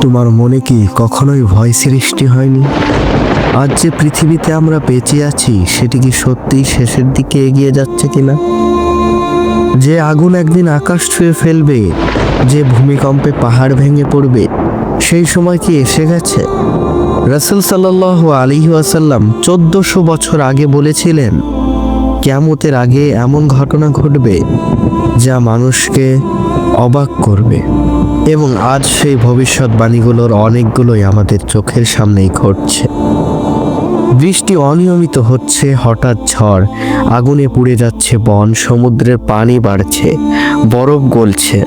তোমার মনে কি কখনোই ভয় সৃষ্টি হয়নি? আজ যে পৃথিবীতে আমরা বেঁচে আছি সেটি কি সত্যিই শেষের দিকে এগিয়ে যাচ্ছে কিনা? যে আগুন একদিন আকাশ ছুঁয়ে ফেলবে, যে ভূমিকম্পে পাহাড় ভেঙে পড়বে, সেই সময় কি এসে গেছে? রাসূল সাল্লাল্লাহু আলাইহি ওয়াসাল্লাম 1400 বছর আগে বলেছিলেন, কিয়ামতের আগে এমন ঘটনা ঘটবে যা মানুষকে অবাক করবে। এবং আজ সেই ভবিষ্যৎবাণীগুলোর অনেকগুলোই আমাদের চোখের সামনেই ঘটছে। বৃষ্টি অনিয়মিত হচ্ছে, হঠাৎ ঝড়, আগুনে পুড়ে যাচ্ছে বন, সমুদ্রের পানি বাড়ছে, বরফ গলছে।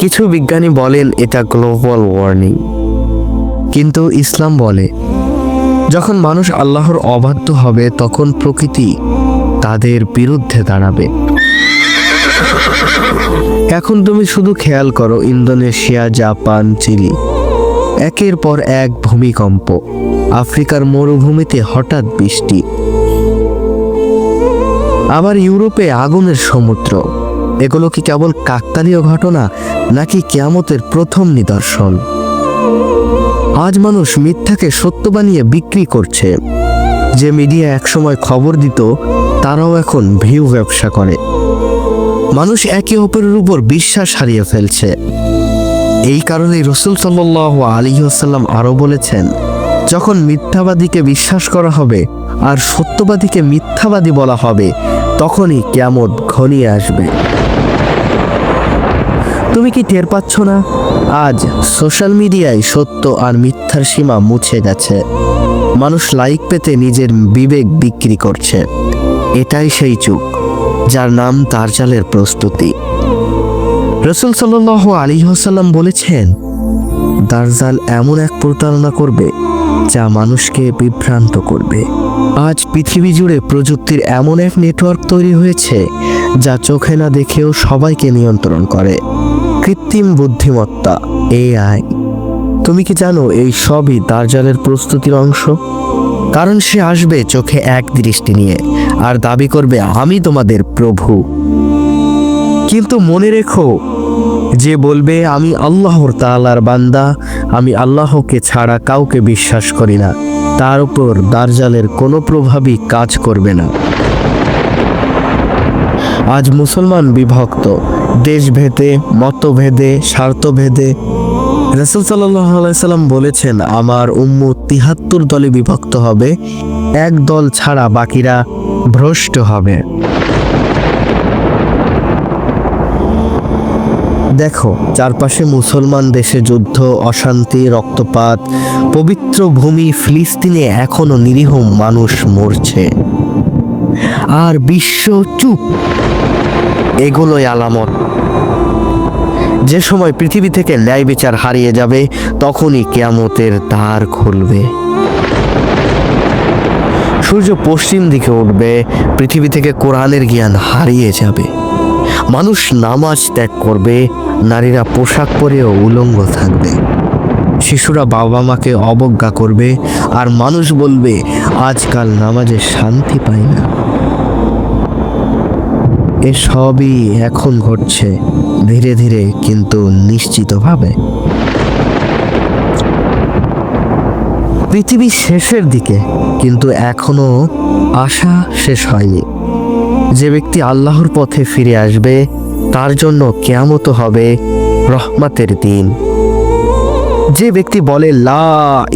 কিছু বিজ্ঞানী বলেন এটা গ্লোবাল ওয়ার্মিং, কিন্তু ইসলাম বলে যখন মানুষ আল্লাহর অবাধ্য হবে তখন প্রকৃতি তাদের বিরুদ্ধে দাঁড়াবে। এখন তুমি শুধু খেয়াল করো, ইন্দোনেশিয়া, জাপান, চিলি, একের পর এক ভূমিকম্প, আফ্রিকার মরুভূমিতে হঠাৎ বৃষ্টি, আবার ইউরোপে আগুনের সমুদ্র। এগুলো কি কেবল কাকতালীয় ঘটনা নাকি কিয়ামতের প্রথম নিদর্শন? আজ মানুষ মিথ্যাকে সত্য বানিয়ে বিক্রি করছে। যে মিডিয়া একসময় খবর দিত তারাও এখন ভিউ ব্যবসা করে। মানুষ একে অপরের উপর বিশ্বাস হারিয়ে ফেলছে। এই কারণে রাসূল সাল্লাল্লাহু আলাইহি ওয়াসাল্লাম আরো বলেছেন, যখন মিথ্যাবাদীকে বিশ্বাস করা হবে আর সত্যবাদীকে মিথ্যাবাদী বলা হবে তখনই কিয়ামত ঘনিয়ে আসবে। তুমি কি টের পাচ্ছ না? আজ সোশ্যাল মিডিয়ায় সত্য আর মিথ্যার সীমা মুছে গেছে। মানুষ লাইক পেতে নিজের বিবেক বিক্রি করছে। এটাই সেই যুগ যার নাম দাজ্জালের প্রস্তুতি। রাসূল সাল্লাল্লাহু আলাইহি ওয়াসাল্লাম বলেছেন, দাজ্জাল এমন এক প্রতারণা করবে যা মানুষকে বিভ্রান্ত করবে। আজ পৃথিবী জুড়ে প্রযুক্তির এমন এক নেটওয়ার্ক তৈরি হয়েছে যা চোখে না দেখেও সবাইকে নিয়ন্ত্রণ করে। কৃত্রিম বুদ্ধিমত্তা, এআই। তুমি কি জানো এই সবই দাজ্জালের প্রস্তুতির অংশ? কারণ সে আসবে চোখে এক দৃষ্টি নিয়ে আর দাবি করবে, আমি তোমাদের প্রভু। কিন্তু মনে রেখো, যে বলবে আমি আল্লাহর তাআলার বান্দা, আমি আল্লাহকে ছাড়া কাউকে বিশ্বাস করি না, তার উপর দাজ্জালের কোনো প্রভাবই কাজ করবে না। আজ মুসলমান বিভক্ত, দেশভেদে, মতভেদে, স্বার্থভেদে। রাসূল সাল্লাল্লাহু আলাইহি সাল্লাম বলেছেন, আমার উম্মত ৭৩ দলে বিভক্ত হবে, এক দল ছাড়া বাকিরা ভ্রষ্ট হবে। দেখো চারপাশে মুসলমান দেশে যুদ্ধ, অশান্তি, রক্তপাত। পবিত্র ভূমি ফিলিস্তিনে এখনো নিরীহ মানুষ মরছে আর বিশ্ব চুপ। এগুলোই আলামত। যে সময় পৃথিবী থেকে ন্যায় বিচার হারিয়ে যাবে তখনই কিয়ামতের দ্বার খুলবে। সূর্য পশ্চিম দিকে উঠবে, পৃথিবী থেকে কোরআনের জ্ঞান হারিয়ে যাবে। মানুষ নামাজ ত্যাগ করবে, নারীরা পোশাক পরেও উলঙ্গ থাকবে, শিশুরা বাবা মাকে অবজ্ঞা করবে, আর মানুষ বলবে আজকাল নামাজে শান্তি পায় না। এসবই এখন ঘটছে ধীরে ধীরে কিন্তু নিশ্চিতভাবে। পৃথিবী শেষের দিকে, কিন্তু এখনো আশা শেষ হয়নি। যে ব্যক্তি আল্লাহর পথে ফিরে আসবে তার জন্য কিয়ামত হবে রহমতের দিন। যে ব্যক্তি বলে লা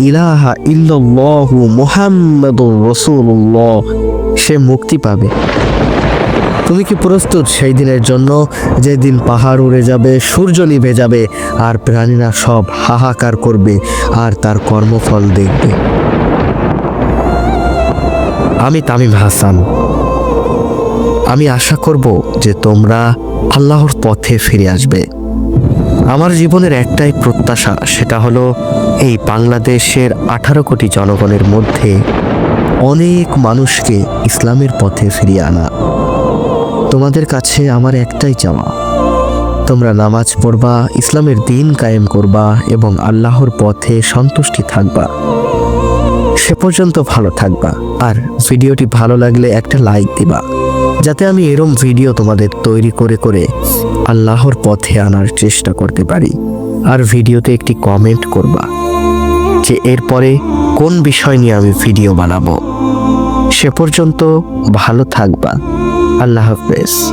ইলাহা ইল্লাল্লাহু মুহাম্মাদুর রাসূলুল্লাহ, সে মুক্তি পাবে। তুমি কি প্রস্তুত সেই দিনের জন্য, যেদিন পাহাড় উড়ে যাবে, সূর্য নিভে যাবে আর প্রাণীরা সব হাহাকার করবে আর তার কর্মফল দেখবে? আমি তামিম হাসান। আমি আশা করব যে তোমরা আল্লাহর পথে ফিরে আসবে। আমার জীবনের একটাই প্রত্যাশা, সেটা হলো এই বাংলাদেশের 18 কোটি জনগণের মধ্যে অনেক মানুষকে ইসলামের পথে ফিরিয়ে আনা। তোমাদের কাছে আমার একটাই চাওয়া, তোমরা নামাজ পড়বা, ইসলামের দ্বীন কায়েম করবা এবং আল্লাহর পথে সন্তুষ্টি থাকবা। সে পর্যন্ত ভালো থাকবা। আর ভিডিওটি ভালো লাগলে একটা লাইক দিবা, যাতে আমি এরম ভিডিও তোমাদের তৈরি করে করে আল্লাহর পথে আনার চেষ্টা করতে পারি। আর ভিডিওতে একটি কমেন্ট করবা যে এরপরে কোন বিষয় নিয়ে আমি ভিডিও বানাবো। সে পর্যন্ত ভালো থাকবা। আল্লাহ হাফেজ।